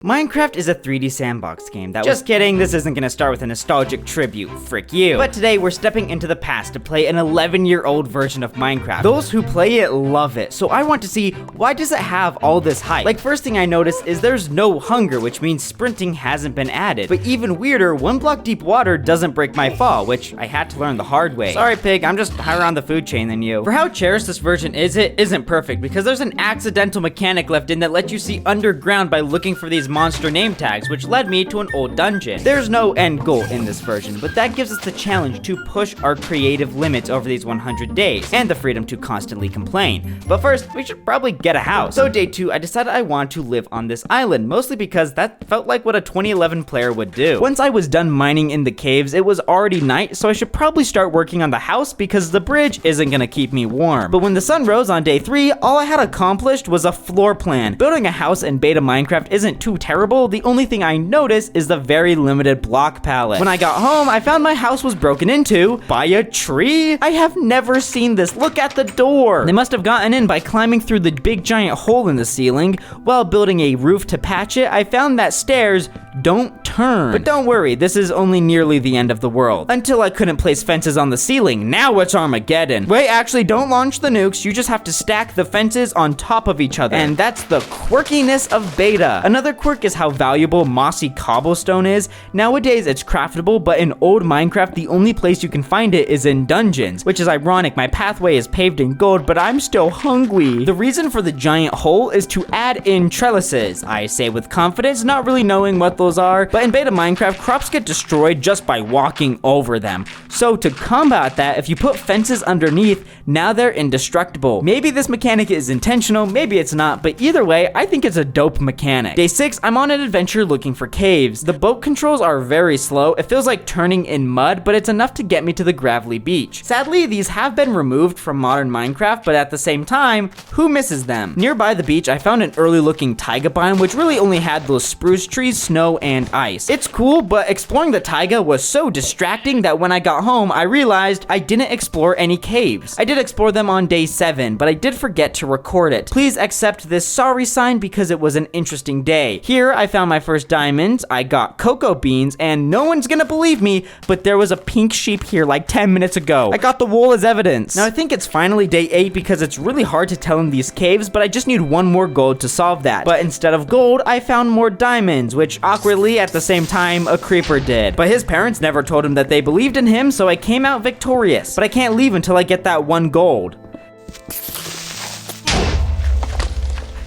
Minecraft is a 3D sandbox game that Just kidding, this isn't gonna start with a nostalgic tribute, frick you. But today we're stepping into the past to play an 11-year-old version of Minecraft. Those who play it love it, so I want to see, why does it have all this hype? Like, first thing I notice is there's no hunger, which means sprinting hasn't been added. But even weirder, 1 block deep water doesn't break my fall, which I had to learn the hard way. Sorry pig, I'm just higher on the food chain than you. For how cherished this version is, it isn't perfect, because there's an accidental mechanic left in that lets you see underground by looking for these monster name tags, which led me to an old dungeon. There's no end goal in this version, but that gives us the challenge to push our creative limits over these 100 days, and the freedom to constantly complain. But first, we should probably get a house. So day 2, I decided I wanted to live on this island, mostly because that felt like what a 2011 player would do. Once I was done mining in the caves, it was already night, so I should probably start working on the house because the bridge isn't gonna keep me warm. But when the sun rose on day 3, all I had accomplished was a floor plan. Building a house in beta Minecraft isn't too terrible. The only thing I noticed is the very limited block palette. When I got home, I found my house was broken into by a tree. I have never seen this. Look at the door. They must have gotten in by climbing through the big giant hole in the ceiling. While building a roof to patch it, I found that stairs don't turn. But don't worry, this is only nearly the end of the world. Until I couldn't place fences on the ceiling. Now it's Armageddon. Wait, actually, don't launch the nukes. You just have to stack the fences on top of each other. And that's the quirkiness of beta. Another quirk is how valuable mossy cobblestone is. Nowadays, it's craftable, but in old Minecraft, the only place you can find it is in dungeons, which is ironic. My pathway is paved in gold, but I'm still hungry. The reason for the giant hole is to add in trellises. I say with confidence, not really knowing what those are, but in beta Minecraft, crops get destroyed just by walking over them. So to combat that, if you put fences underneath, now they're indestructible. Maybe this mechanic is intentional, maybe it's not, but either way, I think it's a dope mechanic. Day 6, I'm on an adventure looking for caves. The boat controls are very slow. It feels like turning in mud, but it's enough to get me to the gravelly beach. Sadly, these have been removed from modern Minecraft, but at the same time, who misses them? Nearby the beach, I found an early looking taiga biome, which really only had those spruce trees, snow, and ice. It's cool, but exploring the taiga was so distracting that when I got home, I realized I didn't explore any caves. I did explore them on day 7, but I did forget to record it. Please accept this sorry sign because it was an interesting day. Here, I found my first diamonds, I got cocoa beans, and no one's gonna believe me, but there was a pink sheep here like 10 minutes ago. I got the wool as evidence. Now I think it's finally day 8 because it's really hard to tell in these caves, but I just need 1 more gold to solve that. But instead of gold, I found more diamonds, which awkwardly at the same time, a creeper did. But his parents never told him that they believed in him, so I came out victorious. But I can't leave until I get that 1 gold.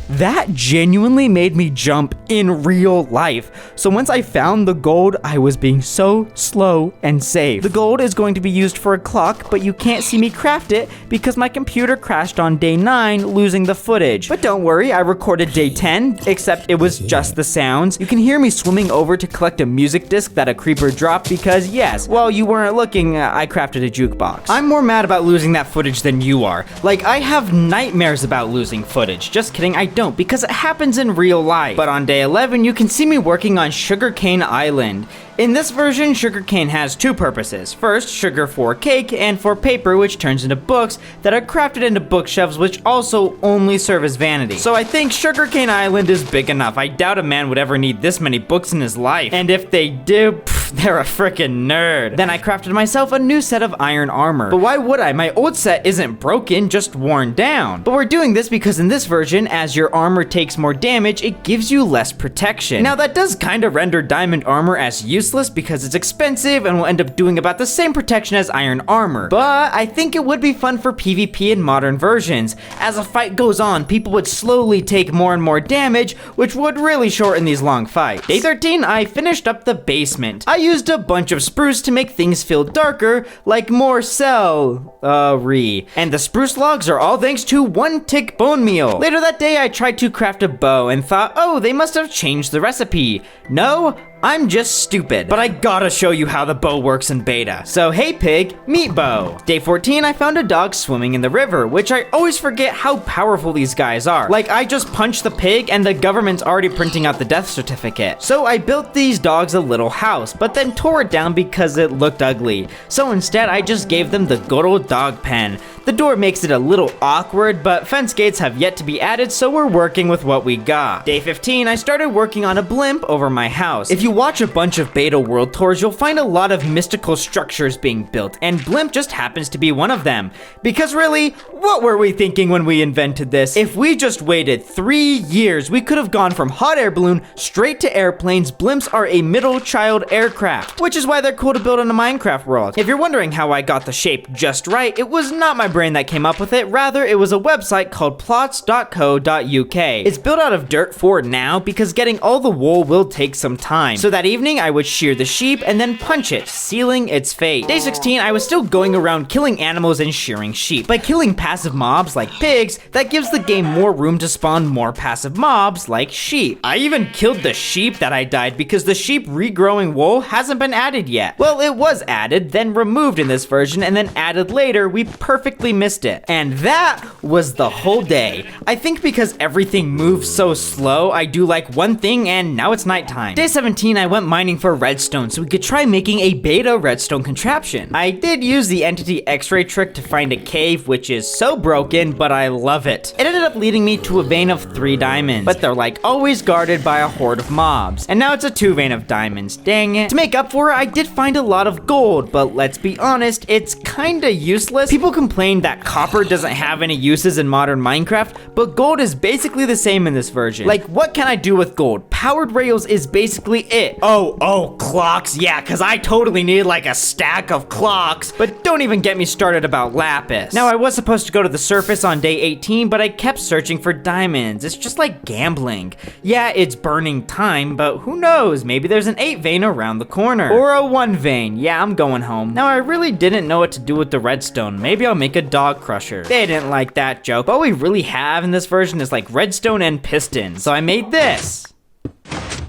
That genuinely made me jump in real life. So once I found the gold, I was being so slow and safe. The gold is going to be used for a clock, but you can't see me craft it because my computer crashed on day 9, losing the footage. But don't worry, I recorded day 10, except it was just the sounds. You can hear me swimming over to collect a music disc that a creeper dropped because yes, while you weren't looking, I crafted a jukebox. I'm more mad about losing that footage than you are. Like, I have nightmares about losing footage. Just kidding, I don't, because it happens in real life. But on day 11, you can see me working on Sugarcane Island. In this version, sugarcane has 2 purposes. First, sugar for cake, and for paper, which turns into books that are crafted into bookshelves, which also only serve as vanity. So I think Sugarcane Island is big enough. I doubt a man would ever need this many books in his life. And if they do, they're a frickin' nerd. Then I crafted myself a new set of iron armor. But why would I? My old set isn't broken, just worn down. But we're doing this because in this version, as your armor takes more damage, it gives you less protection. Now that does kinda render diamond armor as useless because it's expensive and will end up doing about the same protection as iron armor. But I think it would be fun for PvP in modern versions. As a fight goes on, people would slowly take more and more damage, which would really shorten these long fights. Day 13, I finished up the basement. I used a bunch of spruce to make things feel darker, like more celery. And the spruce logs are all thanks to 1 tick bone meal. Later that day, I tried to craft a bow and thought, oh, they must have changed the recipe. No, I'm just stupid, but I gotta show you how the bow works in beta. So hey pig, meet Bo. Day 14, I found a dog swimming in the river, which I always forget how powerful these guys are. Like, I just punched the pig and the government's already printing out the death certificate. So I built these dogs a little house, but then tore it down because it looked ugly. So instead, I just gave them the good old dog pen. The door makes it a little awkward, but fence gates have yet to be added, so we're working with what we got. Day 15, I started working on a blimp over my house. If you watch a bunch of beta world tours, you'll find a lot of mystical structures being built, and blimp just happens to be one of them. Because really, what were we thinking when we invented this? If we just waited 3 years, we could have gone from hot air balloon straight to airplanes. Blimps are a middle child aircraft, which is why they're cool to build in a Minecraft world. If you're wondering how I got the shape just right, it was not my brain that came up with it. Rather, it was a website called plots.co.uk. It's built out of dirt for now because getting all the wool will take some time. So that evening, I would shear the sheep and then punch it, sealing its fate. Day 16, I was still going around killing animals and shearing sheep. By killing passive mobs like pigs, that gives the game more room to spawn more passive mobs like sheep. I even killed the sheep that I died because the sheep regrowing wool hasn't been added yet. Well, it was added, then removed in this version, and then added later. We perfectly missed it. And that was the whole day. I think because everything moves so slow, I do like one thing and now it's nighttime. Day 17, I went mining for redstone so we could try making a beta redstone contraption. I did use the entity x-ray trick to find a cave, which is so broken, but I love it. It ended up leading me to a vein of 3 diamonds, but they're like always guarded by a horde of mobs. And now it's a 2 vein of diamonds, dang it. To make up for it, I did find a lot of gold, but let's be honest, it's kinda useless. People complain that copper doesn't have any uses in modern Minecraft, but gold is basically the same in this version. Like, what can I do with gold? Powered rails is basically it. Oh, clocks, yeah, cause I totally need like a stack of clocks, but don't even get me started about lapis. Now, I was supposed to go to the surface on day 18, but I kept searching for diamonds. It's just like gambling. Yeah, it's burning time, but who knows? Maybe there's an 8 vein around the corner. Or a 1 vein. Yeah, I'm going home. Now, I really didn't know what to do with the redstone. Maybe I'll make a dog crusher. They didn't like that joke. All we really have in this version is like redstone and pistons. So I made this.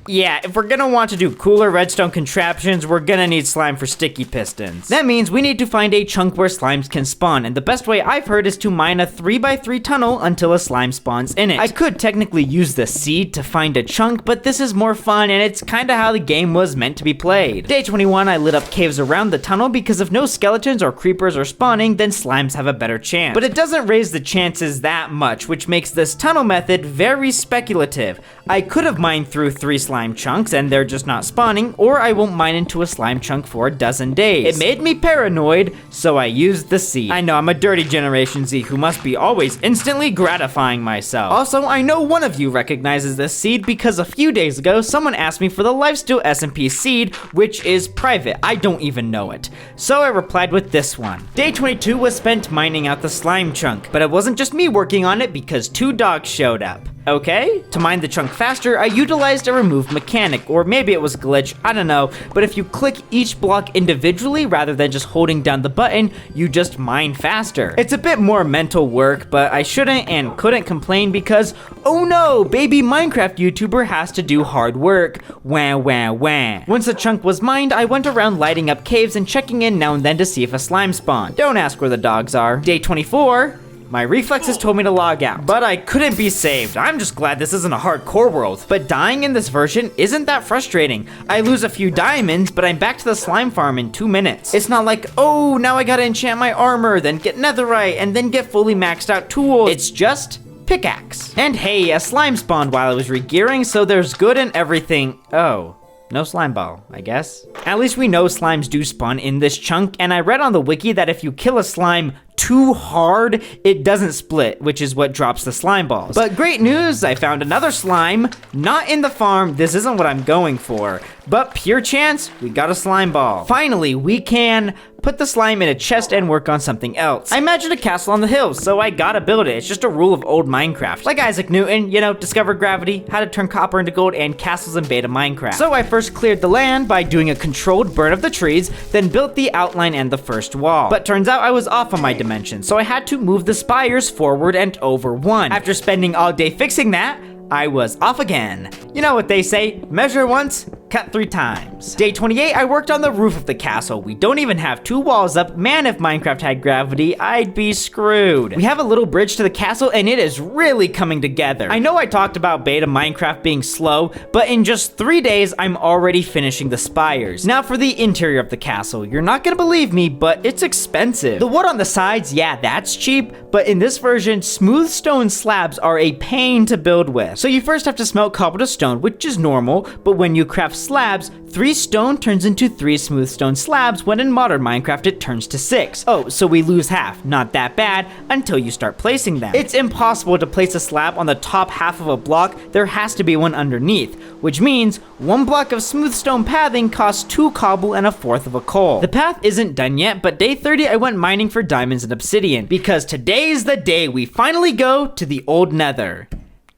Yeah, if we're gonna want to do cooler redstone contraptions, we're gonna need slime for sticky pistons. That means we need to find a chunk where slimes can spawn, and the best way I've heard is to mine a 3x3 tunnel until a slime spawns in it. I could technically use the seed to find a chunk, but this is more fun, and it's kinda how the game was meant to be played. Day 21, I lit up caves around the tunnel because if no skeletons or creepers are spawning, then slimes have a better chance. But it doesn't raise the chances that much, which makes this tunnel method very speculative. I could have mined through 3 slime chunks and they're just not spawning, or I won't mine into a slime chunk for a dozen days. It made me paranoid, so I used the seed. I know I'm a dirty Generation Z who must be always instantly gratifying myself. Also, I know one of you recognizes this seed because a few days ago, someone asked me for the Lifesteal SMP seed, which is private. I don't even know it. So I replied with this one. Day 22 was spent mining out the slime chunk, but it wasn't just me working on it because 2 dogs showed up. Okay, to mine the chunk faster, I utilized a remove mechanic, or maybe it was a glitch, I don't know, but if you click each block individually rather than just holding down the button, you just mine faster. It's a bit more mental work, but I shouldn't and couldn't complain because, oh no, baby Minecraft YouTuber has to do hard work. Wah, wah, wah. Once the chunk was mined, I went around lighting up caves and checking in now and then to see if a slime spawned. Don't ask where the dogs are. Day 24, my reflexes told me to log out, but I couldn't be saved. I'm just glad this isn't a hardcore world. But dying in this version isn't that frustrating. I lose a few diamonds, but I'm back to the slime farm in 2 minutes. It's not like, oh, now I gotta enchant my armor, then get netherite, and then get fully maxed out tools. It's just pickaxe. And hey, a slime spawned while I was regearing, so there's good in everything. Oh. No slime ball, I guess. At least we know slimes do spawn in this chunk, and I read on the wiki that if you kill a slime too hard, it doesn't split, which is what drops the slime balls. But great news, I found another slime, not in the farm. This isn't what I'm going for, but pure chance, we got a slime ball. Finally, we can put the slime in a chest and work on something else. I imagined a castle on the hills, so I gotta build it. It's just a rule of old Minecraft. Like Isaac Newton, you know, discovered gravity, how to turn copper into gold, and castles in beta Minecraft. So I first cleared the land by doing a controlled burn of the trees, then built the outline and the first wall. But turns out I was off on my dimensions, so I had to move the spires forward and over 1. After spending all day fixing that, I was off again. You know what they say, measure once, cut 3 times. Day 28, I worked on the roof of the castle. We don't even have 2 walls up. Man, if Minecraft had gravity, I'd be screwed. We have a little bridge to the castle, and it is really coming together. I know I talked about beta Minecraft being slow, but in just 3 days, I'm already finishing the spires. Now for the interior of the castle. You're not gonna believe me, but it's expensive. The wood on the sides, yeah, that's cheap, but in this version, smooth stone slabs are a pain to build with. So you first have to smelt cobble to stone, which is normal, but when you craft slabs, 3 stone turns into 3 smooth stone slabs, when in modern Minecraft it turns to 6. Oh, so we lose half. Not that bad until you start placing them. It's impossible to place a slab on the top half of a block. There has to be one underneath, which means 1 block of smooth stone pathing costs 2 cobble and 1/4 of a coal. The path isn't done yet, but day 30 I went mining for diamonds and obsidian, because today's the day we finally go to the old nether.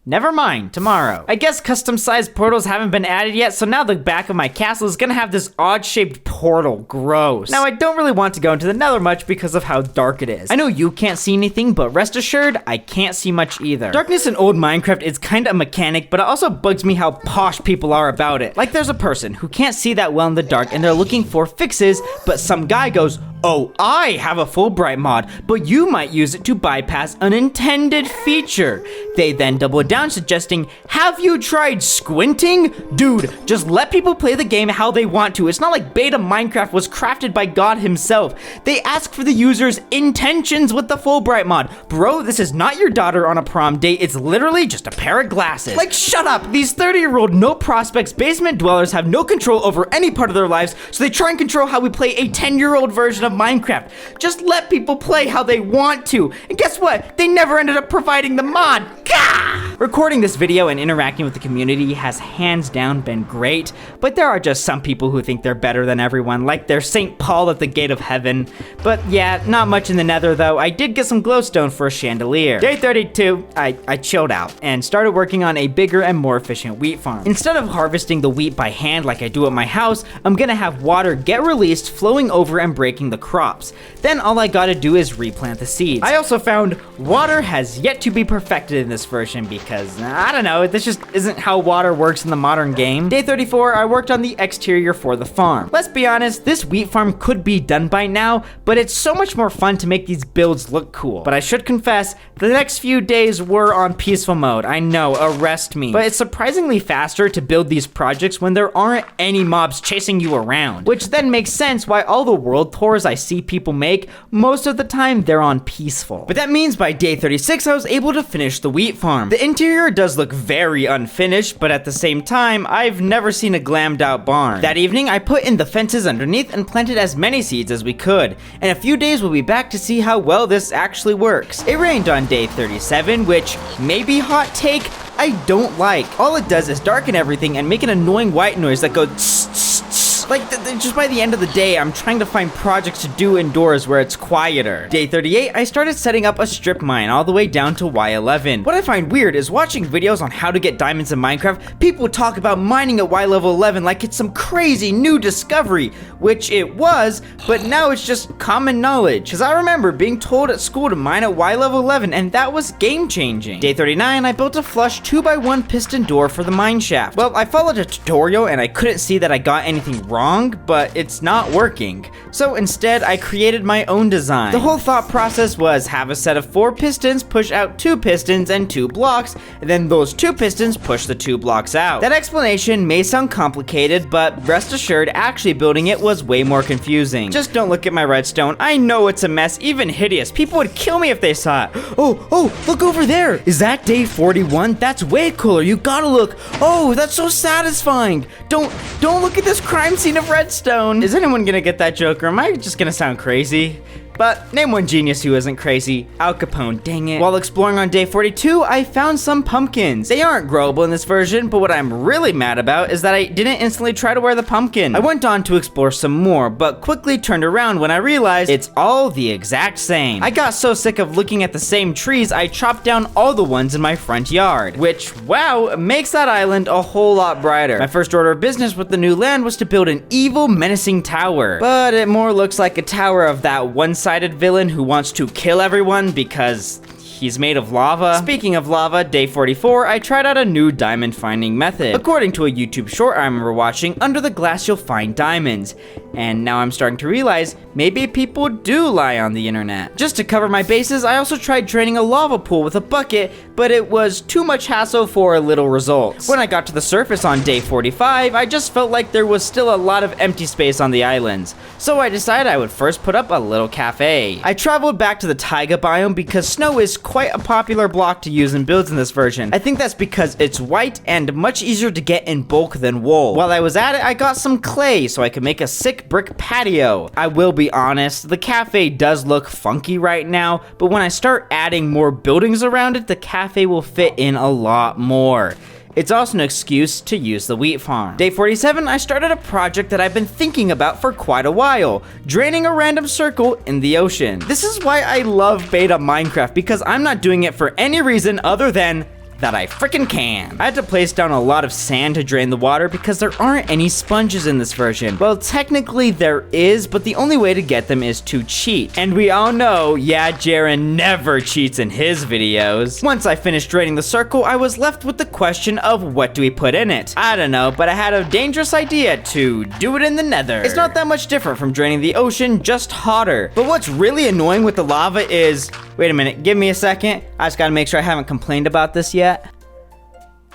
Never mind, tomorrow. I guess custom-sized portals haven't been added yet, so now the back of my castle is gonna have this odd-shaped portal. Gross. Now, I don't really want to go into the nether much because of how dark it is. I know you can't see anything, but rest assured, I can't see much either. Darkness in old Minecraft is kinda a mechanic, but it also bugs me how posh people are about it. Like there's a person who can't see that well in the dark and they're looking for fixes, but some guy goes, "Oh, I have a Fulbright mod, but you might use it to bypass an intended feature." They then double down suggesting, "Have you tried squinting?" Dude, just let people play the game how they want to. It's not like beta Minecraft was crafted by God himself. They ask for the user's intentions with the Fulbright mod. Bro, this is not your daughter on a prom date. It's literally just a pair of glasses. Like, shut up. These 30-year-old no prospects basement dwellers have no control over any part of their lives, so they try and control how we play a 10-year-old version of Minecraft. Just let people play how they want to. And guess what? They never ended up providing the mod. Gah! Recording this video and interacting with the community has hands down been great, but there are just some people who think they're better than everyone, like they're St. Paul at the gate of heaven. But yeah, not much in the nether though. I did get some glowstone for a chandelier. Day 32, I chilled out and started working on a bigger and more efficient wheat farm. Instead of harvesting the wheat by hand like I do at my house, I'm gonna have water get released, flowing over and breaking the crops. Then all I gotta do is replant the seeds. I also found water has yet to be perfected in this version because, I don't know, this just isn't how water works in the modern game. Day 34, I worked on the exterior for the farm. Let's be honest, this wheat farm could be done by now, but it's so much more fun to make these builds look cool. But I should confess, the next few days were on peaceful mode. I know, arrest me. But it's surprisingly faster to build these projects when there aren't any mobs chasing you around, which then makes sense why all the world tours I see people make, most of the time they're on peaceful. But that means by day 36, I was able to finish the wheat farm. The interior does look very unfinished, but at the same time, I've never seen a glammed out barn. That evening, I put in the fences underneath and planted as many seeds as we could. In a few days, we'll be back to see how well this actually works. It rained on day 37, which may be hot take, I don't like. All it does is darken everything and make an annoying white noise that goes tss, tss, tss. Like, just by the end of the day, I'm trying to find projects to do indoors where it's quieter. Day 38, I started setting up a strip mine all the way down to Y11. What I find weird is watching videos on how to get diamonds in Minecraft, people talk about mining at Y level 11 like it's some crazy new discovery, which it was, but now it's just common knowledge. Cause I remember being told at school to mine at Y level 11, and that was game changing. Day 39, I built a flush 2x1 piston door for the mine shaft. Well, I followed a tutorial and I couldn't see that I got anything wrong, but it's not working. So instead, I created my own design. The whole thought process was have a set of 4 pistons, push out 2 pistons and 2 blocks, and then those 2 pistons push the 2 blocks out. That explanation may sound complicated, but rest assured, actually building it was way more confusing. Just don't look at my redstone. I know it's a mess, even hideous. People would kill me if they saw it. Oh, look over there. Is that day 41? That's way cooler. You gotta look. Oh, that's so satisfying. Don't look at this crime scene of redstone. Is anyone gonna get that joke, or am I just gonna sound crazy? But name one genius who isn't crazy. Al Capone, dang it. While exploring on day 42, I found some pumpkins. They aren't growable in this version, but what I'm really mad about is that I didn't instantly try to wear the pumpkin. I went on to explore some more, but quickly turned around when I realized it's all the exact same. I got so sick of looking at the same trees, I chopped down all the ones in my front yard, which, wow, makes that island a whole lot brighter. My first order of business with the new land was to build an evil, menacing tower, but it more looks like a tower of that one-sided villain who wants to kill everyone because he's made of lava. Speaking of lava, day 44, I tried out a new diamond finding method. According to a YouTube short I remember watching, under the glass you'll find diamonds. And now I'm starting to realize maybe people do lie on the internet. Just to cover my bases, I also tried draining a lava pool with a bucket, but it was too much hassle for little results. When I got to the surface on day 45, I just felt like there was still a lot of empty space on the islands. So I decided I would first put up a little cafe. I traveled back to the taiga biome because snow is quite a popular block to use in builds in this version. I think that's because it's white and much easier to get in bulk than wool. While I was at it, I got some clay so I could make a sick brick patio. I will be honest, the cafe does look funky right now, but when I start adding more buildings around it, the cafe will fit in a lot more. It's also an excuse to use the wheat farm. Day 47, I started a project that I've been thinking about for quite a while, draining a random circle in the ocean. This is why I love beta Minecraft, because I'm not doing it for any reason other than that I frickin' can. I had to place down a lot of sand to drain the water because there aren't any sponges in this version. Well, technically there is, but the only way to get them is to cheat. And we all know, yeah, Jaron never cheats in his videos. Once I finished draining the circle, I was left with the question of what do we put in it? I don't know, but I had a dangerous idea to do it in the nether. It's not that much different from draining the ocean, just hotter. But what's really annoying with the lava is, wait a minute, give me a second. I just gotta make sure I haven't complained about this yet.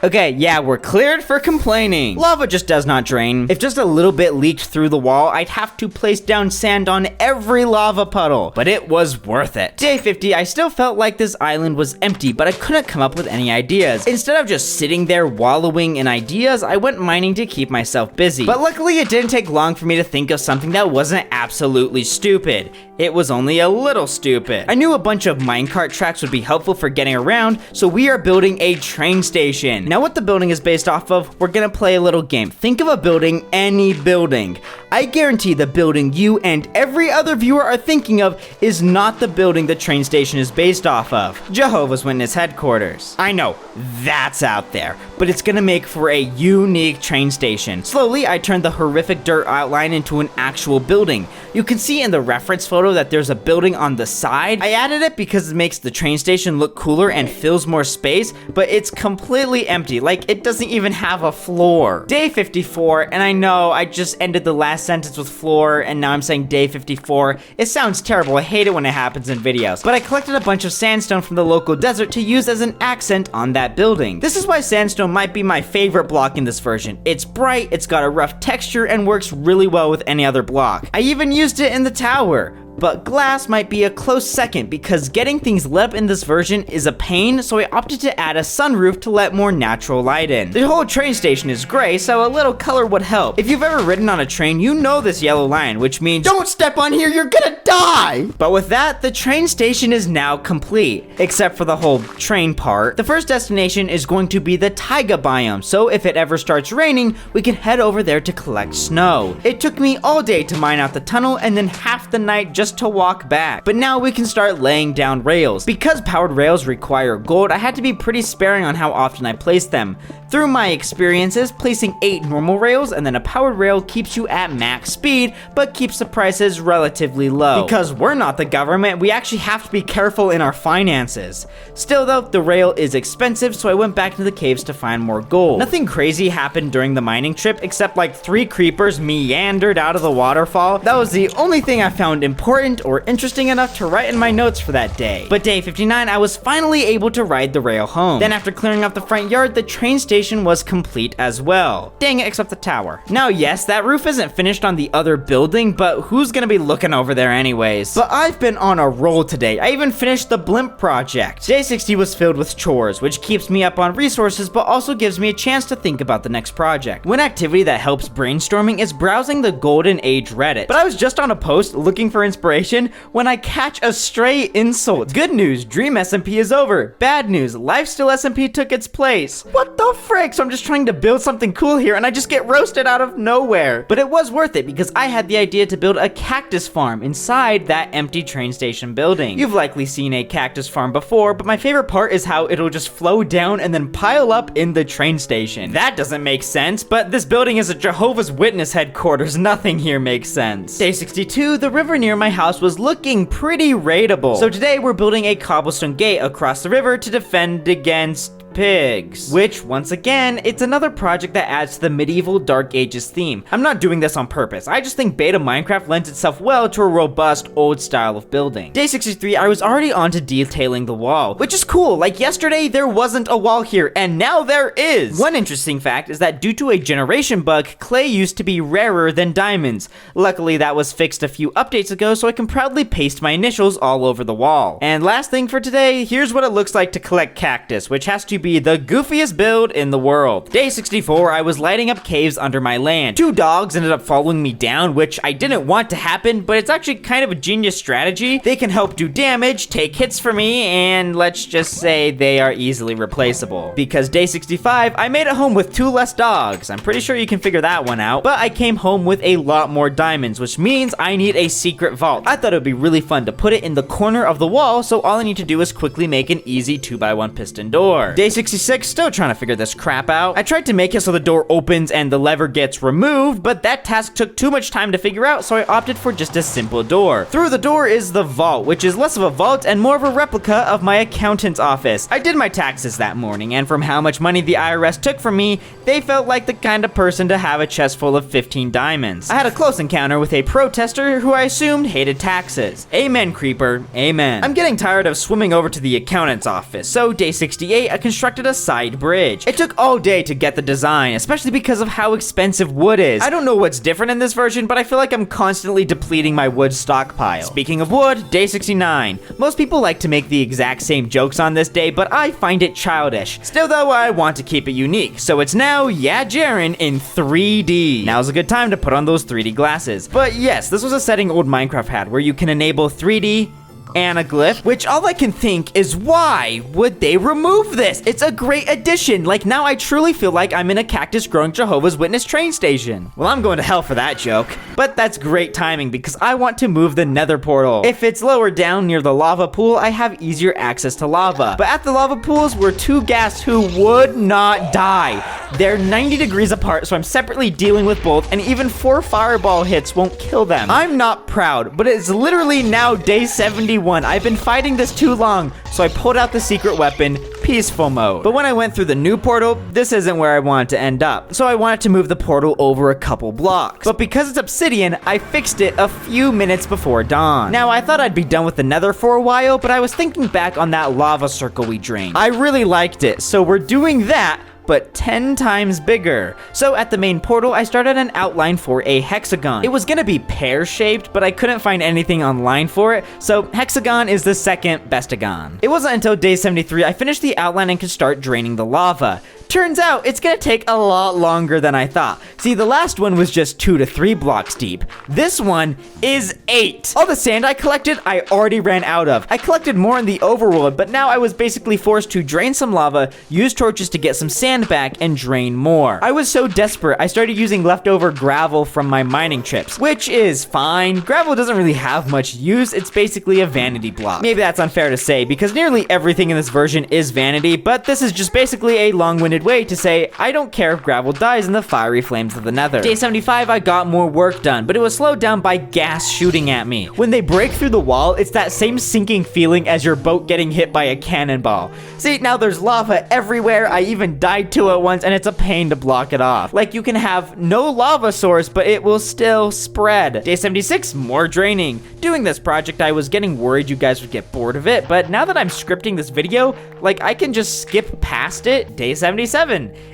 Okay, yeah, we're cleared for complaining. Lava just does not drain. If just a little bit leaked through the wall, I'd have to place down sand on every lava puddle, but it was worth it. Day 50, I still felt like this island was empty, but I couldn't come up with any ideas. Instead of just sitting there wallowing in ideas, I went mining to keep myself busy. But luckily, it didn't take long for me to think of something that wasn't absolutely stupid. It was only a little stupid. I knew a bunch of minecart tracks would be helpful for getting around, so we are building a train station. Now what the building is based off of, we're gonna play a little game. Think of a building, any building. I guarantee the building you and every other viewer are thinking of is not the building the train station is based off of. Jehovah's Witness headquarters. I know, that's out there, but it's gonna make for a unique train station. Slowly, I turned the horrific dirt outline into an actual building. You can see in the reference photo that there's a building on the side. I added it because it makes the train station look cooler and fills more space, but it's completely empty. Like, it doesn't even have a floor. Day 54, and I know I just ended the last sentence with floor, and now I'm saying day 54. It sounds terrible. I hate it when it happens in videos. But I collected a bunch of sandstone from the local desert to use as an accent on that building. This is why sandstone might be my favorite block in this version. It's bright, it's got a rough texture, and works really well with any other block. I even used it in the tower. But glass might be a close second because getting things lit up in this version is a pain, so I opted to add a sunroof to let more natural light in. The whole train station is gray, so a little color would help. If you've ever ridden on a train, you know this yellow line, which means don't step on here, you're gonna die! But with that, the train station is now complete, except for the whole train part. The first destination is going to be the taiga biome, so if it ever starts raining, we can head over there to collect snow. It took me all day to mine out the tunnel and then half the night just to walk back. But now we can start laying down rails. Because powered rails require gold, I had to be pretty sparing on how often I placed them. Through my experiences, placing 8 normal rails and then a powered rail keeps you at max speed, but keeps the prices relatively low. Because we're not the government, we actually have to be careful in our finances. Still though, the rail is expensive, so I went back into the caves to find more gold. Nothing crazy happened during the mining trip, except like 3 creepers meandered out of the waterfall. That was the only thing I found important or interesting enough to write in my notes for that day. But day 59, I was finally able to ride the rail home. Then after clearing up the front yard, the train station was complete as well. Dang it, except the tower. Now yes, that roof isn't finished on the other building, but who's gonna be looking over there anyways? But I've been on a roll today. I even finished the blimp project. Day 60 was filled with chores, which keeps me up on resources, but also gives me a chance to think about the next project. One activity that helps brainstorming is browsing the Golden Age Reddit. But I was just on a post looking for inspiration when I catch a stray insult. Good news, Dream SMP is over. Bad news, Lifesteal SMP took its place. What the frick? So I'm just trying to build something cool here and I just get roasted out of nowhere. But it was worth it because I had the idea to build a cactus farm inside that empty train station building. You've likely seen a cactus farm before, but my favorite part is how it'll just flow down and then pile up in the train station. That doesn't make sense, but this building is a Jehovah's Witness headquarters. Nothing here makes sense. Day 62, the river near my house was looking pretty raidable. So today we're building a cobblestone gate across the river to defend against pigs, which once again, it's another project that adds to the medieval Dark Ages theme. I'm not doing this on purpose. I just think beta Minecraft lends itself well to a robust old style of building. Day 63, I was already onto detailing the wall, which is cool. Like yesterday, there wasn't a wall here, and now there is. One interesting fact is that due to a generation bug, clay used to be rarer than diamonds. Luckily, that was fixed a few updates ago, so I can proudly paste my initials all over the wall. And last thing for today, here's what it looks like to collect cactus, which has to be the goofiest build in the world. Day 64, I was lighting up caves under my land. 2 dogs ended up following me down, which I didn't want to happen, but it's actually kind of a genius strategy. They can help do damage, take hits for me, and let's just say they are easily replaceable. Because day 65, I made it home with 2 less dogs. I'm pretty sure you can figure that one out, but I came home with a lot more diamonds, which means I need a secret vault. I thought it would be really fun to put it in the corner of the wall, so all I need to do is quickly make an easy 2x1 piston door. Day 66, still trying to figure this crap out. I tried to make it so the door opens and the lever gets removed, but that task took too much time to figure out, so I opted for just a simple door. Through the door is the vault, which is less of a vault and more of a replica of my accountant's office. I did my taxes that morning, and from how much money the IRS took from me, they felt like the kind of person to have a chest full of 15 diamonds. I had a close encounter with a protester who I assumed hated taxes. Amen, creeper. Amen. I'm getting tired of swimming over to the accountant's office, so day 68, I constructed a side bridge. It took all day to get the design, especially because of how expensive wood is. I don't know what's different in this version, but I feel like I'm constantly depleting my wood stockpile. Speaking of wood, day 69. Most people like to make the exact same jokes on this day, but I find it childish. Still though, I want to keep it unique, so it's now, yeah, Jaron in 3D. Now's a good time to put on those 3D glasses. But yes, this was a setting old Minecraft had where you can enable 3D and a glyph, which all I can think is why would they remove this? It's a great addition. Like now I truly feel like I'm in a cactus growing Jehovah's Witness train station. Well, I'm going to hell for that joke, but that's great timing because I want to move the nether portal. If it's lower down near the lava pool, I have easier access to lava. But at the lava pools were 2 ghasts who would not die. They're 90 degrees apart, so I'm separately dealing with both, and even 4 fireball hits won't kill them. I'm not proud, but it's literally now day 71. I've been fighting this too long, so I pulled out the secret weapon, peaceful mode. But when I went through the new portal, this isn't where I wanted to end up. So I wanted to move the portal over a couple blocks. But because it's obsidian, I fixed it a few minutes before dawn. Now, I thought I'd be done with the nether for a while, but I was thinking back on that lava circle we drained. I really liked it, so we're doing that, but 10 times bigger. So at the main portal, I started an outline for a hexagon. It was gonna be pear-shaped, but I couldn't find anything online for it, so hexagon is the second bestagon. It wasn't until day 73 I finished the outline and could start draining the lava. Turns out, it's gonna take a lot longer than I thought. See, the last one was just 2 to 3 blocks deep. This one is 8. All the sand I collected, I already ran out of. I collected more in the overworld, but now I was basically forced to drain some lava, use torches to get some sand back, and drain more. I was so desperate, I started using leftover gravel from my mining trips, which is fine. Gravel doesn't really have much use, it's basically a vanity block. Maybe that's unfair to say, because nearly everything in this version is vanity, but this is just basically a long-winded way to say, I don't care if gravel dies in the fiery flames of the nether. Day 75, I got more work done, but it was slowed down by gas shooting at me. When they break through the wall, it's that same sinking feeling as your boat getting hit by a cannonball. See, now there's lava everywhere, I even died to it once, and it's a pain to block it off. Like, you can have no lava source, but it will still spread. Day 76, more draining. Doing this project, I was getting worried you guys would get bored of it, but now that I'm scripting this video, like, I can just skip past it. Day 77.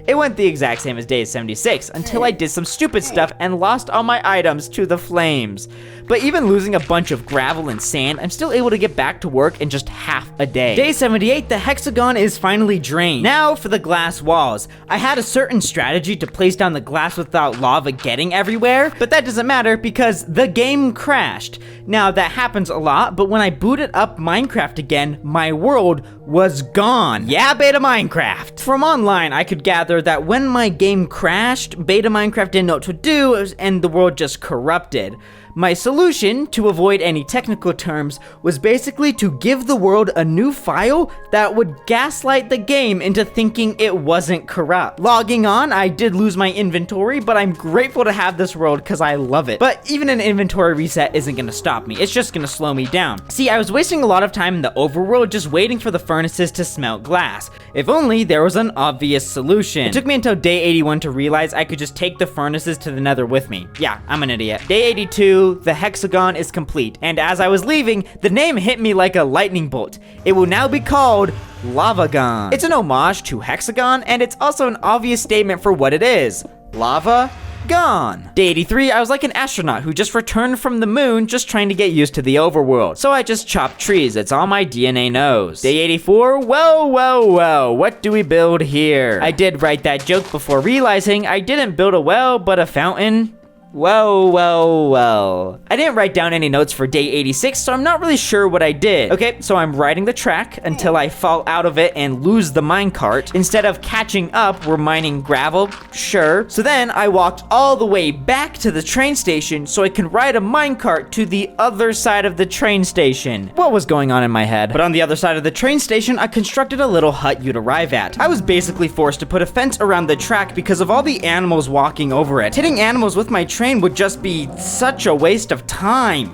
It went the exact same as day 76 until I did some stupid stuff and lost all my items to the flames. But even losing a bunch of gravel and sand, I'm still able to get back to work in just half a day. Day 78, the hexagon is finally drained. Now for the glass walls. I had a certain strategy to place down the glass without lava getting everywhere, but that doesn't matter because the game crashed. Now that happens a lot, but when I booted up Minecraft again, my world was gone. Yeah, beta Minecraft. From online, I could gather that when my game crashed, beta Minecraft didn't know what to do and the world just corrupted. My solution, to avoid any technical terms, was basically to give the world a new file that would gaslight the game into thinking it wasn't corrupt. Logging on, I did lose my inventory, but I'm grateful to have this world because I love it. But even an inventory reset isn't gonna stop me. It's just gonna slow me down. See, I was wasting a lot of time in the overworld just waiting for the furnaces to smelt glass. If only there was an obvious solution. It took me until day 81 to realize I could just take the furnaces to the nether with me. Yeah, I'm an idiot. Day 82, the hexagon is complete. And as I was leaving, the name hit me like a lightning bolt. It will now be called Lavagon. It's an homage to hexagon, and it's also an obvious statement for what it is. Lava gone. Day 83, I was like an astronaut who just returned from the moon just trying to get used to the overworld. So I just chopped trees. It's all my DNA knows. Day 84, well, what do we build here? I did write that joke before realizing I didn't build a well, but a fountain. Well. I didn't write down any notes for day 86, so I'm not really sure what I did. Okay, so I'm riding the track until I fall out of it and lose the minecart. Instead of catching up, we're mining gravel, sure. So then I walked all the way back to the train station so I can ride a minecart to the other side of the train station. What was going on in my head? But on the other side of the train station, I constructed a little hut you'd arrive at. I was basically forced to put a fence around the track because of all the animals walking over it. Hitting animals with my train would just be such a waste of time.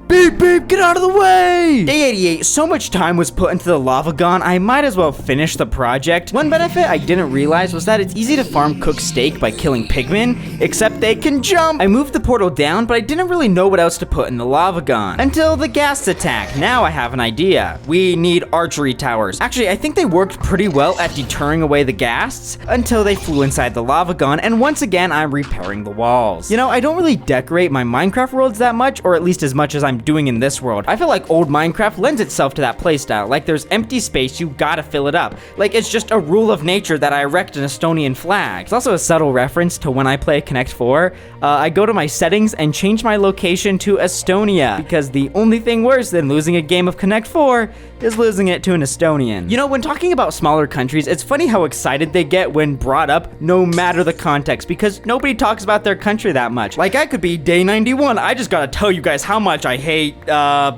Beep, beep, get out of the way! Day 88, so much time was put into the lavagon, I might as well finish the project. One benefit I didn't realize was that it's easy to farm cooked steak by killing pigmen, except they can jump. I moved the portal down, but I didn't really know what else to put in the lavagon. Until the ghast attack. Now I have an idea. We need archery towers. Actually, I think they worked pretty well at deterring away the ghasts until they flew inside the lavagon, and once again, I'm repairing the walls. You know, I don't really decorate my Minecraft worlds that much, or at least as much as I'm doing in this world. I feel like old Minecraft lends itself to that playstyle. Like there's empty space, you gotta fill it up. Like it's just a rule of nature that I erect an Estonian flag. It's also a subtle reference to when I play Connect 4. I go to my settings and change my location to Estonia because the only thing worse than losing a game of Connect 4 is losing it to an Estonian. You know, when talking about smaller countries, it's funny how excited they get when brought up no matter the context because nobody talks about their country that much. Like I could be day 91, I just gotta tell you guys how much I hate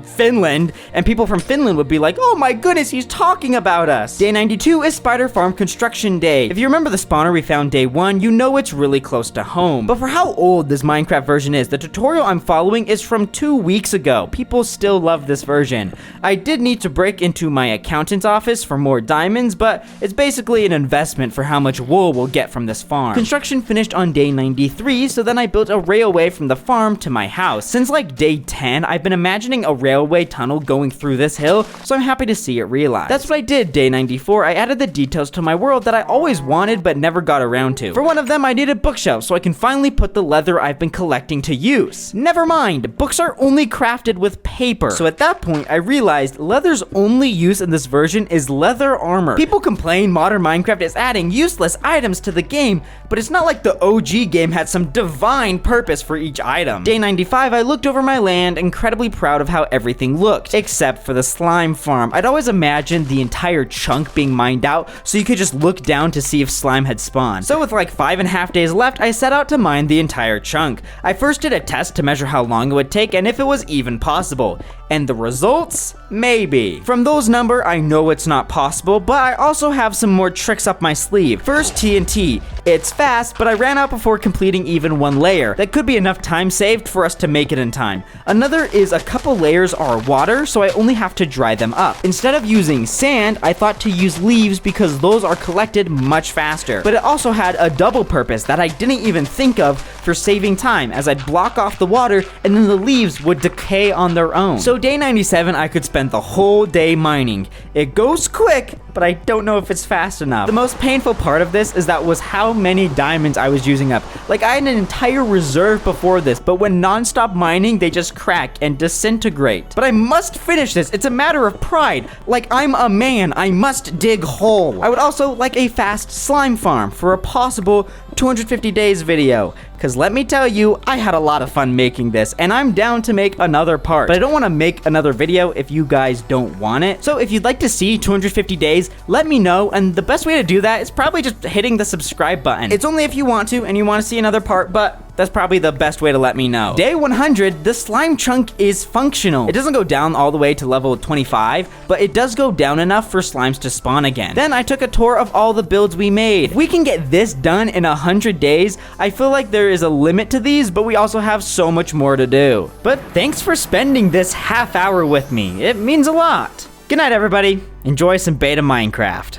Finland, and people from Finland would be like, oh my goodness, he's talking about us. Day 92 is Spider Farm Construction Day. If you remember the spawner we found day 1, you know it's really close to home. But for how old this Minecraft version is, the tutorial I'm following is from 2 weeks ago. People still love this version. I did need to break into my accountant's office for more diamonds, but it's basically an investment for how much wool we'll get from this farm. Construction finished on day 93, so then I built a railway from the farm to my house. Since like day 10, I've been imagining a railway tunnel going through this hill, so I'm happy to see it realized. That's what I did day 94. I added the details to my world that I always wanted but never got around to. For one of them, I needed bookshelves so I can finally put the leather I've been collecting to use. Never mind, books are only crafted with paper. So at that point, I realized leather's only use in this version is leather armor. People complain modern Minecraft is adding useless items to the game, but it's not like the OG game had some divine purpose for each item. Day 95, I looked over my land, incredibly proud of how everything looked, except for the slime farm. I'd always imagined the entire chunk being mined out so you could just look down to see if slime had spawned. So with like 5.5 days left, I set out to mine the entire chunk. I first did a test to measure how long it would take and if it was even possible. And the results? Maybe. From those numbers, I know it's not possible, but I also have some more tricks up my sleeve. First, TNT. It's fast, but I ran out before completing even one layer. That could be enough time saved for us to make it in time. Another is a couple layers are water, so I only have to dry them up. Instead of using sand, I thought to use leaves because those are collected much faster. But it also had a double purpose that I didn't even think of for saving time, as I'd block off the water and then the leaves would decay on their own. So day 97, I could spend the whole day mining. It goes quick, but I don't know if it's fast enough. The most painful part of this is that was how many diamonds I was using up. Like I had an entire reserve before this, but when non-stop mining, they just crack and disintegrate. But I must finish this. It's a matter of pride. Like I'm a man, I must dig hole. I would also like a fast slime farm for a possible 250 days video, because let me tell you, I had a lot of fun making this, and I'm down to make another part. But I don't want to make another video if you guys don't want it. So if you'd like to see 250 days, let me know, and the best way to do that is probably just hitting the subscribe button. It's only if you want to, and you want to see another part, but that's probably the best way to let me know. Day 100, the slime chunk is functional. It doesn't go down all the way to level 25, but it does go down enough for slimes to spawn again. Then I took a tour of all the builds we made. If we can get this done in 100 days, I feel like there is a limit to these, but we also have so much more to do. But thanks for spending this half hour with me. It means a lot. Good night, everybody. Enjoy some beta Minecraft.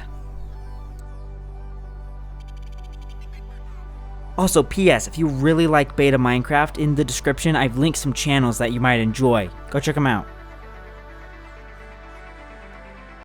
Also, PS, if you really like beta Minecraft, in the description, I've linked some channels that you might enjoy. Go check them out.